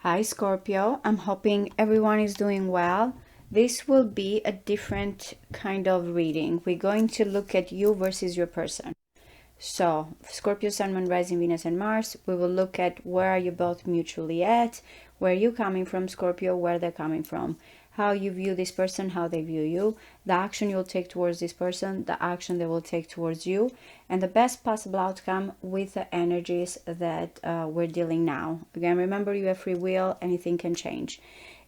Hi Scorpio, I'm hoping everyone is doing well. This will be a different kind of reading. We're going to look at you versus your person. So, Scorpio, Sun, Moon, Rising, Venus, and Mars, we will look at where are you both mutually at, where you coming from, Scorpio, where they're coming from, how you view this person, how they view you, the action you'll take towards this person, the action they will take towards you, and the best possible outcome with the energies that we're dealing now. Again, remember you have free will, anything can change.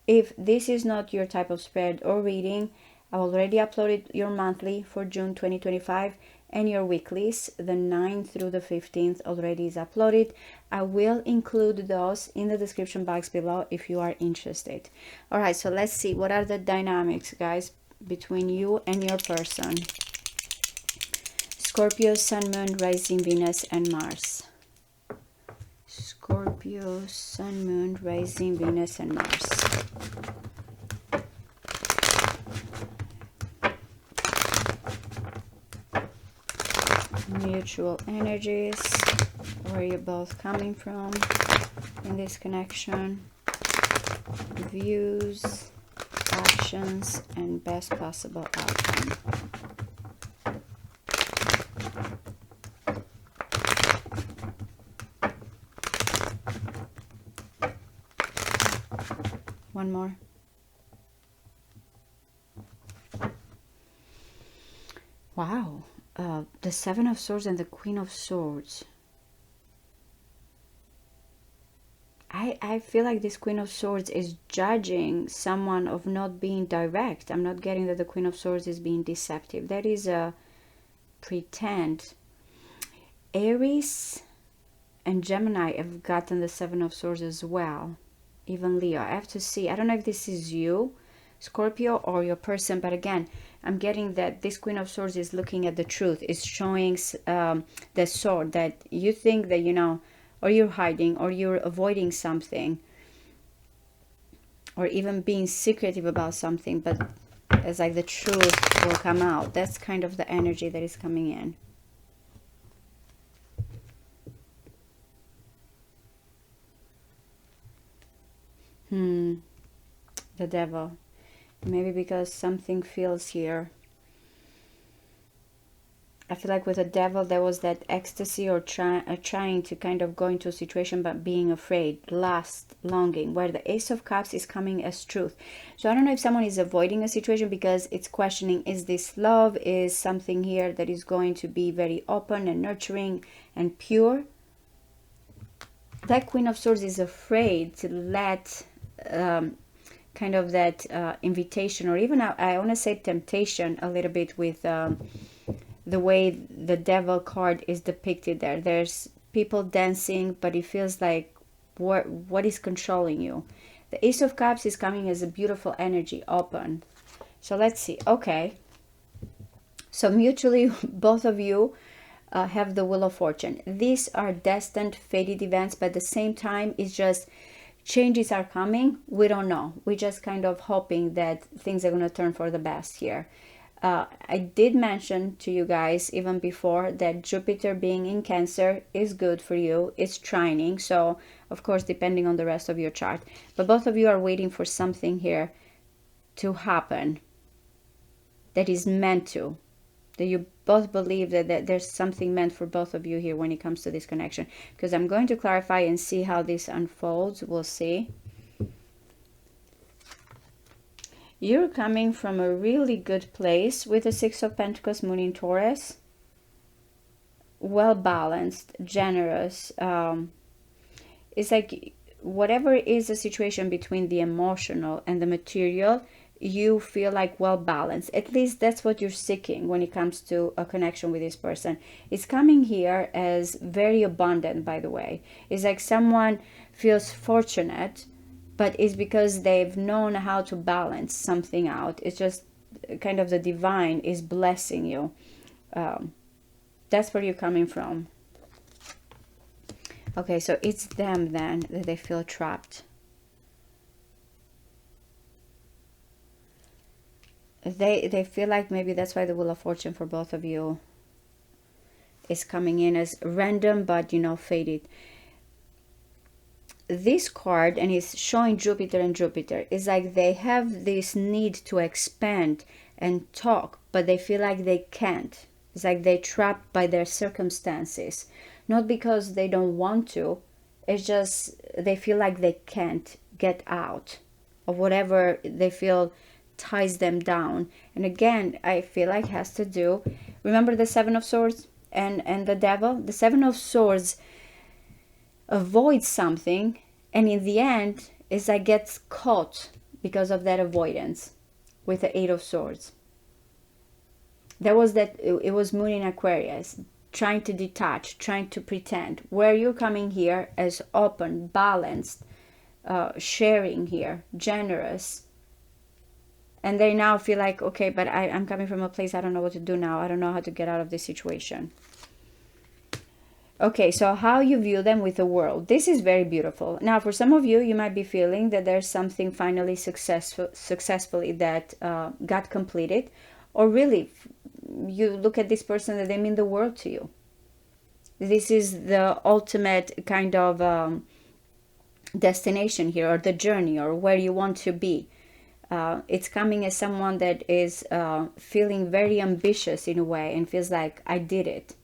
If this is not your type of spread or reading, I've already uploaded your monthly for June 2025 and your weeklies. The 9th through the 15th already is uploaded. I will include those in the description box below if you are interested. All right, so let's see what are the dynamics, guys, between you and your person. Scorpio, Sun, Moon, Rising, Venus, and Mars. Scorpio, Sun, Moon, Rising, Venus, and Mars. Mutual energies, where you're both coming from in this connection, views, actions, and best possible outcome. One more. Wow. The Seven of Swords and the Queen of Swords. I feel like this Queen of Swords is judging someone of not being direct. I'm not getting that the Queen of Swords is being deceptive. That is a pretend. Aries and Gemini have gotten the Seven of Swords as well. Even Leo. I have to see. I don't know if this is you, Scorpio, or your person, but again, I'm getting that this Queen of Swords is looking at the truth. It's showing the sword that you think that, you know, or you're hiding, or you're avoiding something, or even being secretive about something, but it's like the truth will come out. That's kind of the energy that is coming in. The Devil. Maybe because something feels here. I feel like with the Devil there was that ecstasy or trying to kind of go into a situation but being afraid, lust, longing, where the Ace of Cups is coming as truth. So I don't know if someone is avoiding a situation because it's questioning, is this love? Is something here that is going to be very open and nurturing and pure? That Queen of Swords is afraid to let kind of that invitation, or even I want to say temptation a little bit with the way the Devil card is depicted there. There's people dancing, but it feels like what is controlling you? The Ace of Cups is coming as a beautiful energy, open. So let's see. Okay. So mutually, both of you have the Wheel of Fortune. These are destined, fated events, but at the same time, it's just changes are coming. We don't know. We're just kind of hoping that things are going to turn for the best here. I did mention to you guys even before that Jupiter being in Cancer is good for you. It's trining. So, of course, depending on the rest of your chart. But both of you are waiting for something here to happen that is meant to. That you both believe that there's something meant for both of you here when it comes to this connection. Because I'm going to clarify and see how this unfolds. We'll see. You're coming from a really good place with the Six of Pentacles, Moon in Taurus. Well balanced, generous. It's like whatever is the situation between the emotional and the material, you feel like well balanced. At least that's what you're seeking when it comes to a connection with this person. It's coming here as very abundant, by the way. It's like someone feels fortunate, but it's because they've known how to balance something out. It's just kind of the divine is blessing you. That's where you're coming from. Okay, so it's them then that they feel trapped. They feel like maybe that's why the Wheel of Fortune for both of you is coming in as random, but, you know, fated. this card, and it's showing Jupiter and Jupiter, is like they have this need to expand and talk, but they feel like they can't. It's like they're trapped by their circumstances, not because they don't want to, it's just they feel like they can't get out of whatever they feel ties them down. And again, I feel like has to do, remember the Seven of Swords and the Devil? The Seven of Swords avoids something, and in the end it's like gets caught because of that avoidance with the Eight of Swords. There was that, it was Moon in Aquarius, trying to detach, trying to pretend, where you're coming here as open, balanced, sharing here, generous, and they now feel like, okay, but I'm coming from a place, I don't know what to do now, I don't know how to get out of this situation. Okay, so how you view them with the world. This is very beautiful. Now, for some of you, you might be feeling that there's something finally successfully that got completed, or really, you look at this person that they mean the world to you. This is the ultimate kind of destination here, or the journey, or where you want to be. It's coming as someone that is feeling very ambitious in a way and feels like, I did it.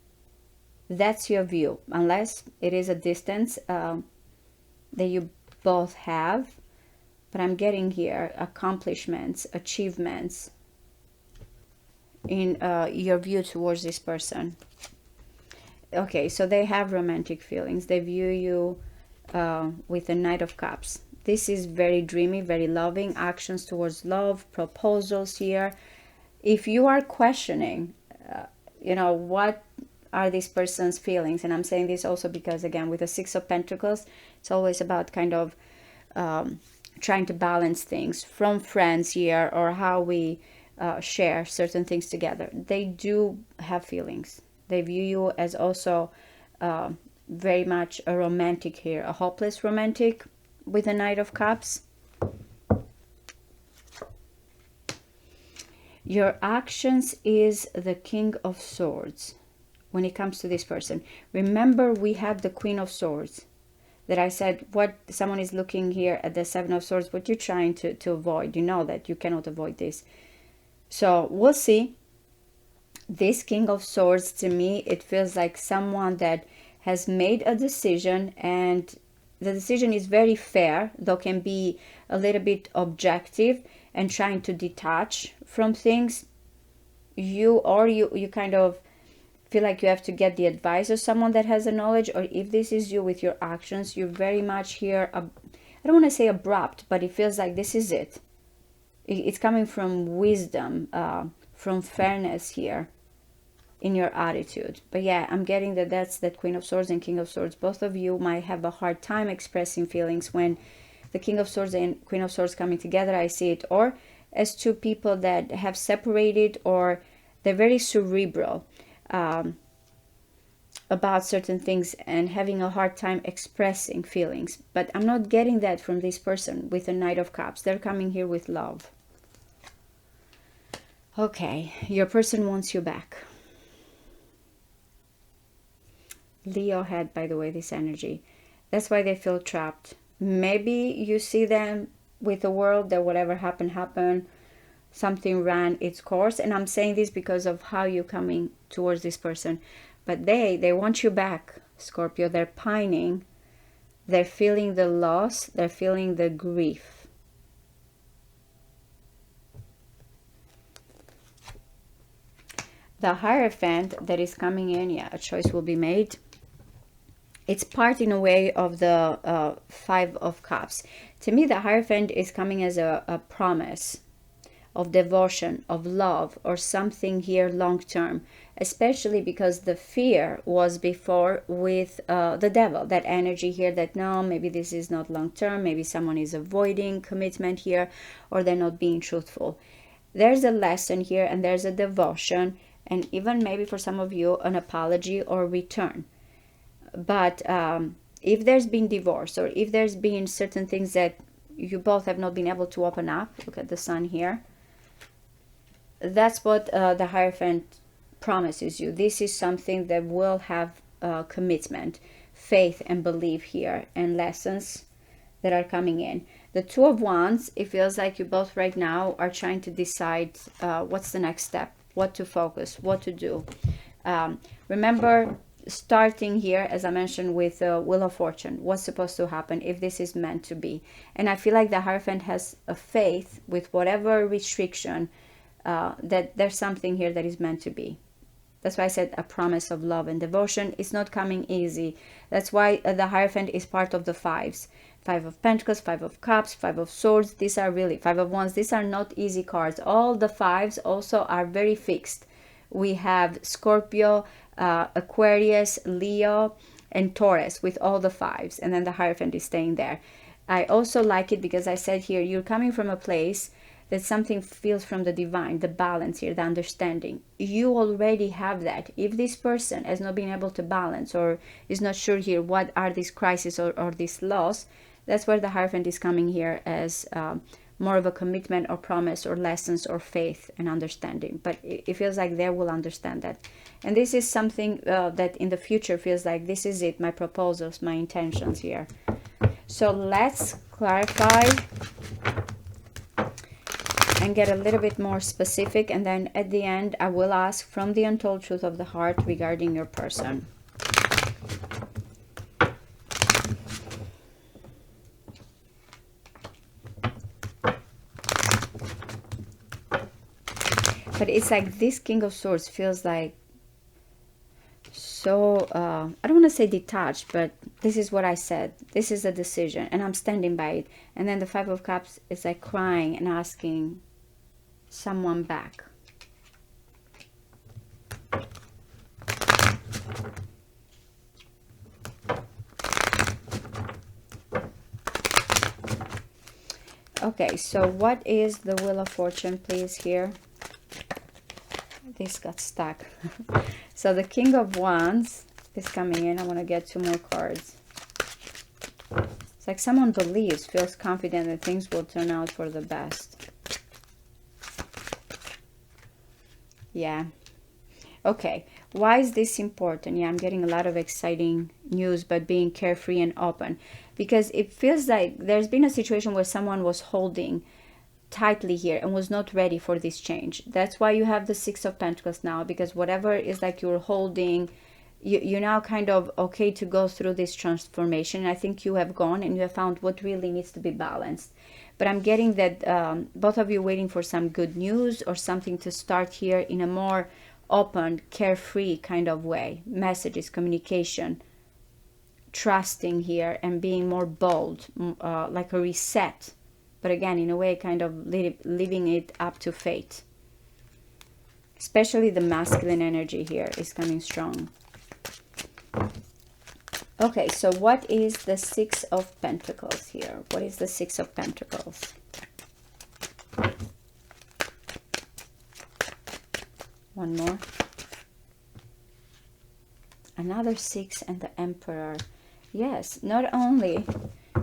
That's your view, unless it is a distance that you both have. But I'm getting here accomplishments, achievements in your view towards this person. Okay, so they have romantic feelings. They view you with the Knight of Cups. This is very dreamy, very loving, actions towards love, proposals here. If you are questioning, what are this person's feelings, and I'm saying this also because, again, with the Six of Pentacles, it's always about kind of trying to balance things from friends here, or how we share certain things together. They do have feelings. They view you as also very much a romantic here, a hopeless romantic with the Knight of Cups. Your actions is the King of Swords. When it comes to this person, remember we have the Queen of Swords, that I said what someone is looking here at the Seven of Swords, what you're trying to avoid. You know that you cannot avoid this. So we'll see. This King of Swords, to me, it feels like someone that has made a decision, and the decision is very fair, though can be a little bit objective and trying to detach from things. You kind of feel like you have to get the advice of someone that has the knowledge, or if this is you with your actions, you're very much here, I don't want to say abrupt, but it feels like this is it. It's coming from wisdom, from fairness here in your attitude. But yeah, I'm getting that that's that Queen of Swords and King of Swords. Both of you might have a hard time expressing feelings when the King of Swords and Queen of Swords coming together. I see it, or as two people that have separated, or they're very cerebral about certain things and having a hard time expressing feelings. But I'm not getting that from this person with the Knight of Cups. They're coming here with love. Okay, your person wants you back. Leo had, by the way, this energy. That's why they feel trapped. Maybe you see them with the world, that whatever happened, something ran its course. And I'm saying this because of how you're coming towards this person. But they want you back, Scorpio. They're pining. They're feeling the loss. They're feeling the grief. The Hierophant that is coming in, yeah, a choice will be made. It's part, in a way, of the Five of Cups. To me, the Hierophant is coming as a promise of devotion, of love, or something here long term, especially because the fear was before with the Devil, that energy here that no, maybe this is not long term, maybe someone is avoiding commitment here, or they're not being truthful. There's a lesson here, and there's a devotion, and even maybe for some of you an apology or return. But if there's been divorce, or if there's been certain things that you both have not been able to open up, look at the Sun here, that's what the Hierophant promises you. This is something that will have commitment, faith and belief here, and lessons that are coming in. The Two of Wands, it feels like you both right now are trying to decide what's the next step, what to focus, what to do. Remember, starting here, as I mentioned, with Wheel of Fortune, what's supposed to happen, if this is meant to be. And I feel like the Hierophant has a faith with whatever restriction, that there's something here that is meant to be. That's why I said a promise of love and devotion. It's not coming easy. That's why the Hierophant is part of the fives. Five of Pentacles, Five of Cups, Five of Swords. These are really, Five of Wands. These are not easy cards. All the fives also are very fixed. We have Scorpio, Aquarius, Leo, and Taurus with all the fives. And then the Hierophant is staying there. I also like it because I said here, you're coming from a place that something feels from the divine, the balance here, the understanding. You already have that. If this person has not been able to balance or is not sure here what are these crises or this loss, that's where the Hierophant is coming here as more of a commitment or promise or lessons or faith and understanding. But it feels like they will understand that. And this is something that in the future feels like this is it, my proposals, my intentions here. So let's clarify and get a little bit more specific, and then at the end I will ask from the untold truth of the heart regarding your person. But it's like this King of Swords feels like so I don't want to say detached, but this is what I said, this is a decision and I'm standing by it. And then the Five of Cups is like crying and asking someone back. Okay, so what is the Wheel of Fortune, please, here? This got stuck. So the King of Wands is coming in. I want to get 2 more cards. It's like someone believes, feels confident that things will turn out for the best. Yeah. Okay. Why is this important? Yeah, I'm getting a lot of exciting news, but being carefree and open. Because it feels like there's been a situation where someone was holding tightly here and was not ready for this change. That's why you have the Six of Pentacles now, because whatever is like you're holding, you're now kind of okay to go through this transformation. I think you have gone and you have found what really needs to be balanced. But I'm getting that both of you waiting for some good news or something to start here in a more open, carefree kind of way. Messages, communication, trusting here and being more bold, like a reset. But again, in a way, kind of leaving it up to fate. Especially the masculine energy here is coming strong. Okay, so what is the Six of Pentacles here? What is the Six of Pentacles? One more. Another 6 and the Emperor. Yes, not only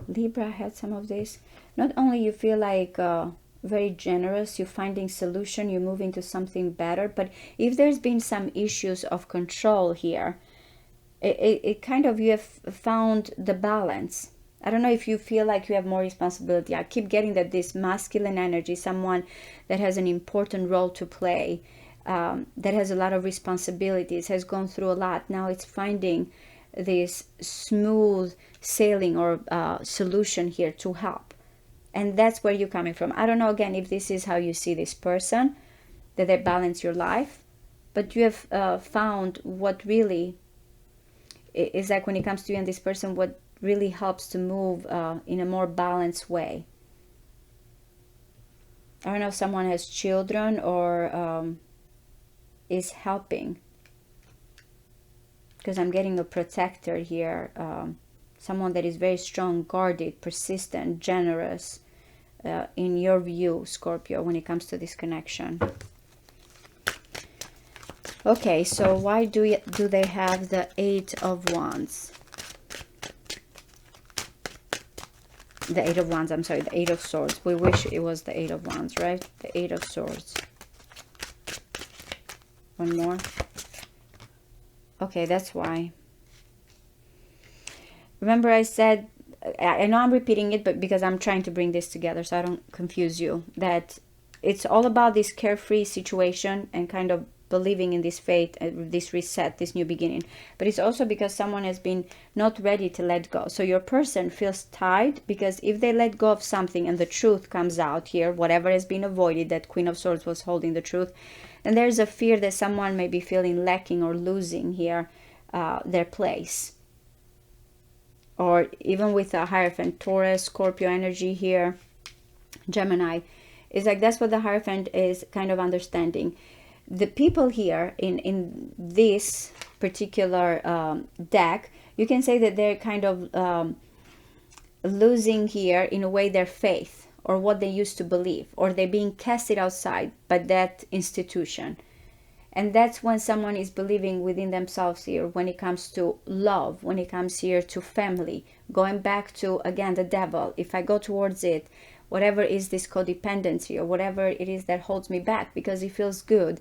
Libra had some of this. Not only you feel like very generous, you're finding solution, you're moving to something better, but if there's been some issues of control here, it kind of, you have found the balance. I don't know if you feel like you have more responsibility. I keep getting that this masculine energy, someone that has an important role to play, that has a lot of responsibilities, has gone through a lot. Now it's finding this smooth sailing or solution here to help. And that's where you're coming from. I don't know, again, if this is how you see this person, that they balance your life, but you have found what really is like when it comes to you and this person, what really helps to move in a more balanced way. I don't know if someone has children or is helping, because I'm getting a protector here, someone that is very strong, guarded, persistent, generous, in your view, Scorpio, when it comes to this connection. Okay, so why do they have the Eight of Wands? The Eight of Wands, I'm sorry, the Eight of Swords. We wish it was the Eight of Wands, right? The Eight of Swords. One more. Okay, that's why. Remember I said I know I'm repeating it, but because I'm trying to bring this together so I don't confuse you, that it's all about this carefree situation and kind of believing in this fate, this reset, this new beginning. But it's also because someone has been not ready to let go. So your person feels tied, because if they let go of something and the truth comes out here, whatever has been avoided, that Queen of Swords was holding the truth, and there's a fear that someone may be feeling lacking or losing here their place. Or even with a Hierophant, Taurus, Scorpio energy here, Gemini, it's like that's what the Hierophant is kind of understanding. The people here in this particular deck, you can say that they're kind of losing here in a way their faith or what they used to believe, or they're being casted outside by that institution. And that's when someone is believing within themselves here when it comes to love, when it comes here to family, going back to, again, the devil. If I go towards it, whatever is this codependency or whatever it is that holds me back because it feels good.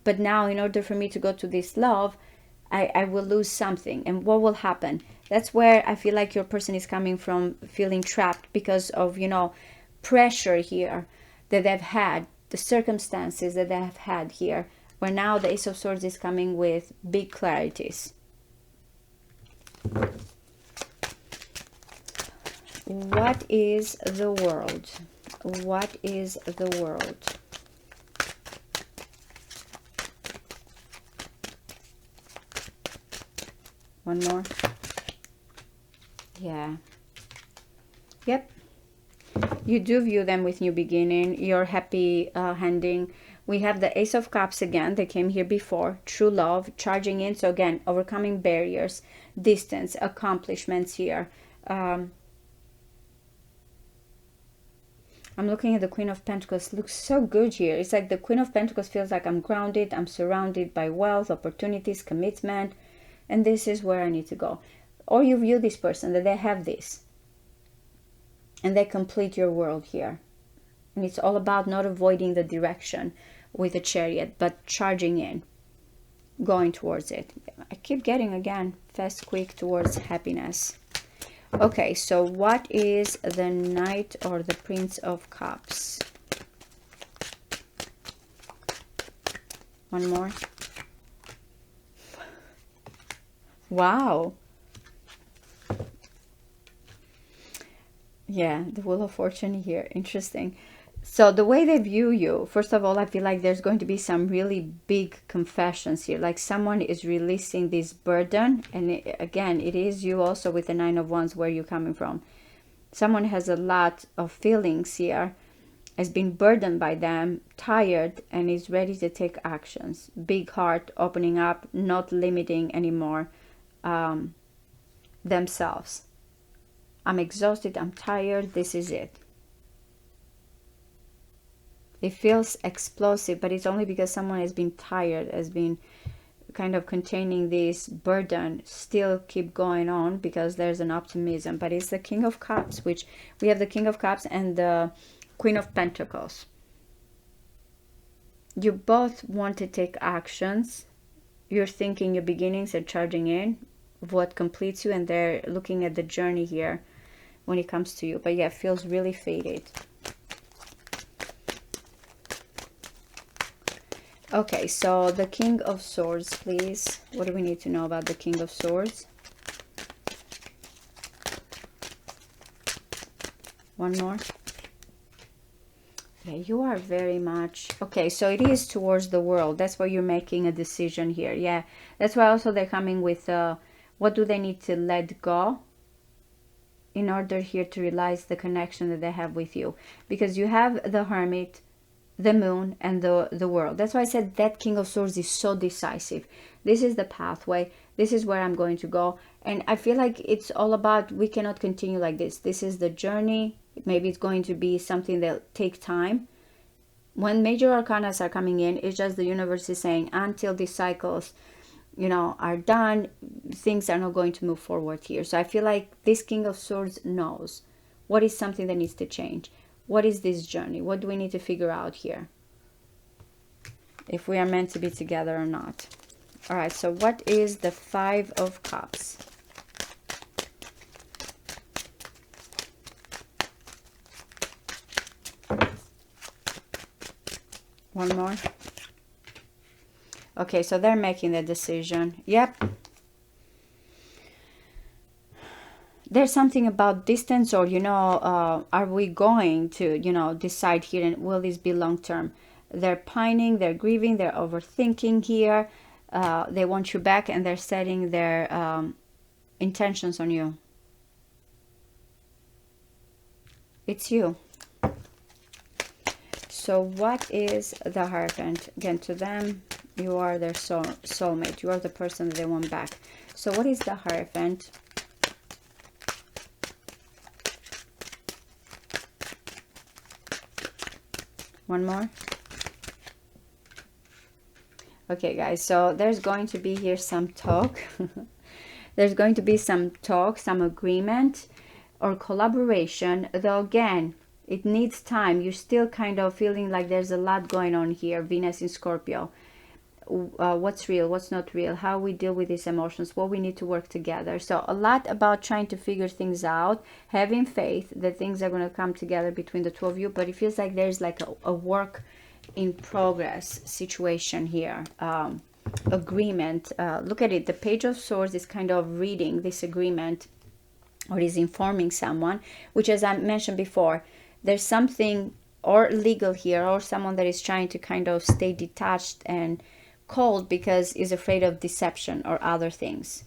But now in order for me to go to this love, I will lose something. And what will happen? That's where I feel like your person is coming from, feeling trapped because of, pressure here that they've had, the circumstances that they have had here, where now the Ace of Swords is coming with big clarities. What is the world? What is the world? One more. Yeah. Yep. You do view them with new beginning. You're happy handing. We have the Ace of Cups again. They came here before. True love, charging in. So again, overcoming barriers, distance, accomplishments here. I'm looking at the Queen of Pentacles. Looks so good here. It's like the Queen of Pentacles feels like I'm grounded. I'm surrounded by wealth, opportunities, commitment. And this is where I need to go. Or you view this person that they have this. And they complete your world here. And it's all about not avoiding the direction with a Chariot, but charging in, going towards it. I keep getting, again, fast, quick towards happiness. Okay, so what is the Knight or the Prince of Cups? One more. Wow. Yeah, the Wheel of Fortune here. Interesting. So the way they view you, first of all, I feel like there's going to be some really big confessions here. Like someone is releasing this burden. And again, it is you also with the Nine of Wands, where you're coming from. Someone has a lot of feelings here, has been burdened by them, tired, and is ready to take actions. Big heart, opening up, not limiting anymore themselves. I'm exhausted, I'm tired, this is it. It feels explosive, but it's only because someone has been tired, has been kind of containing this burden, still keep going on because there's an optimism. But it's the King of Cups, which we have the King of Cups and the Queen of Pentacles. You both want to take actions. You're thinking your beginnings and charging in of what completes you, and they're looking at the journey here when it comes to you. But yeah, it feels really faded. Okay, so the King of Swords, please. What do we need to know about the King of Swords? One more. Yeah, you are very much... Okay, so it is towards the world. That's why you're making a decision here. Yeah, that's why also they're coming with... what do they need to let go in order here to realize the connection that they have with you? Because you have the Hermit, the Moon, and the World. That's why I said that King of Swords is so decisive. This is the pathway. This is where I'm going to go. And I feel like it's all about, we cannot continue like this. This is the journey. Maybe it's going to be something that'll take time. When major arcanas are coming in, it's just the universe is saying, until these cycles, you know, are done, things are not going to move forward here. So I feel like this King of Swords knows what is something that needs to change. What is this journey? What do we need to figure out here? If we are meant to be together or not. All right, so what is the Five of Cups? One more. Okay, so they're making the decision. Yep. There's something about distance, or, you know, are we going to, you know, decide here, and will this be long term? They're pining, they're grieving, they're overthinking here. They want you back, and they're setting their intentions on you. It's you. So what is the Hierophant? Again, to them, you are their soulmate. You are the person that they want back. So what is the Hierophant? One more. Okay, guys, so there's going to be here some talk. There's going to be some talk, some agreement or collaboration, though again, it needs time. You're still kind of feeling like there's a lot going on here. Venus in Scorpio. What's real, what's not real, how we deal with these emotions, what we need to work together. So a lot about trying to figure things out, having faith that things are going to come together between the two of you, but it feels like there's like a work in progress situation here. Agreement. Look at it. The Page of Swords is kind of reading this agreement, or is informing someone, which, as I mentioned before, there's something or legal here, or someone that is trying to kind of stay detached and cold because is afraid of deception or other things.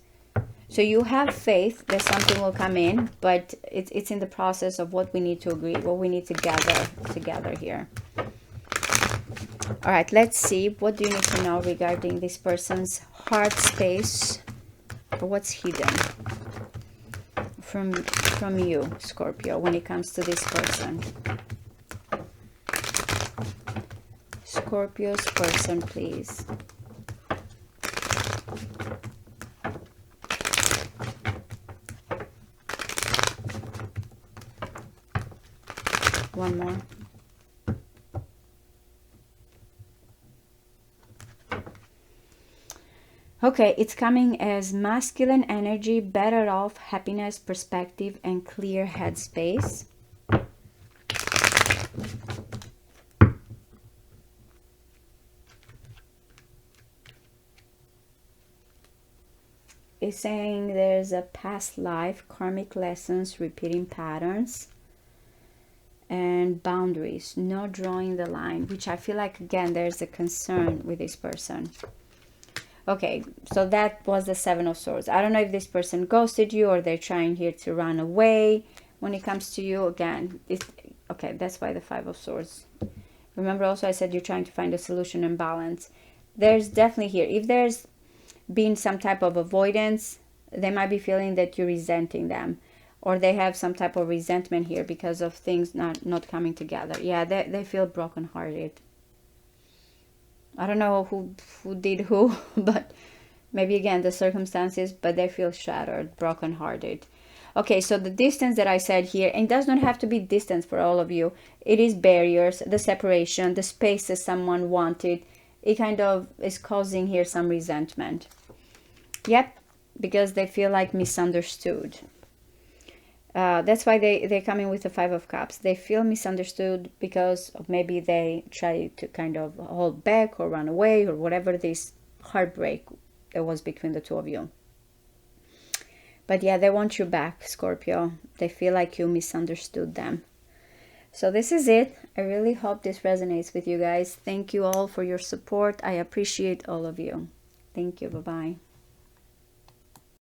So you have faith that something will come in, but it's in the process of what we need to agree, what we need to gather together here. All right, let's see. What do you need to know regarding this person's heart space, or what's hidden from you, Scorpio, when it comes to this person? Scorpio's person, please. One more. Okay, it's coming as masculine energy, better off, happiness, perspective, and clear headspace. It's saying there's a past life, karmic lessons, repeating patterns, and boundaries, not drawing the line, which I feel like, again, there's a concern with this person. Okay, so that was the Seven of Swords. I don't know if this person ghosted you, or they're trying here to run away when it comes to you. Again, okay, that's why the Five of Swords. Remember also I said you're trying to find a solution and balance. There's definitely here, if there's been some type of avoidance, they might be feeling that you're resenting them, or they have some type of resentment here because of things not coming together. Yeah, they feel brokenhearted. I don't know who did who, but maybe again the circumstances, but they feel shattered, brokenhearted. Okay, so the distance that I said here, and it does not have to be distance for all of you. It is barriers, the separation, the spaces someone wanted. It kind of is causing here some resentment. Yep, because they feel like misunderstood. That's why they come in with the Five of Cups. They feel misunderstood because of maybe they try to kind of hold back or run away, or whatever this heartbreak that was between the two of you. But yeah, they want you back, Scorpio. They feel like you misunderstood them. So this is it. I really hope this resonates with you guys. Thank you all for your support. I appreciate all of you. Thank you. Bye-bye.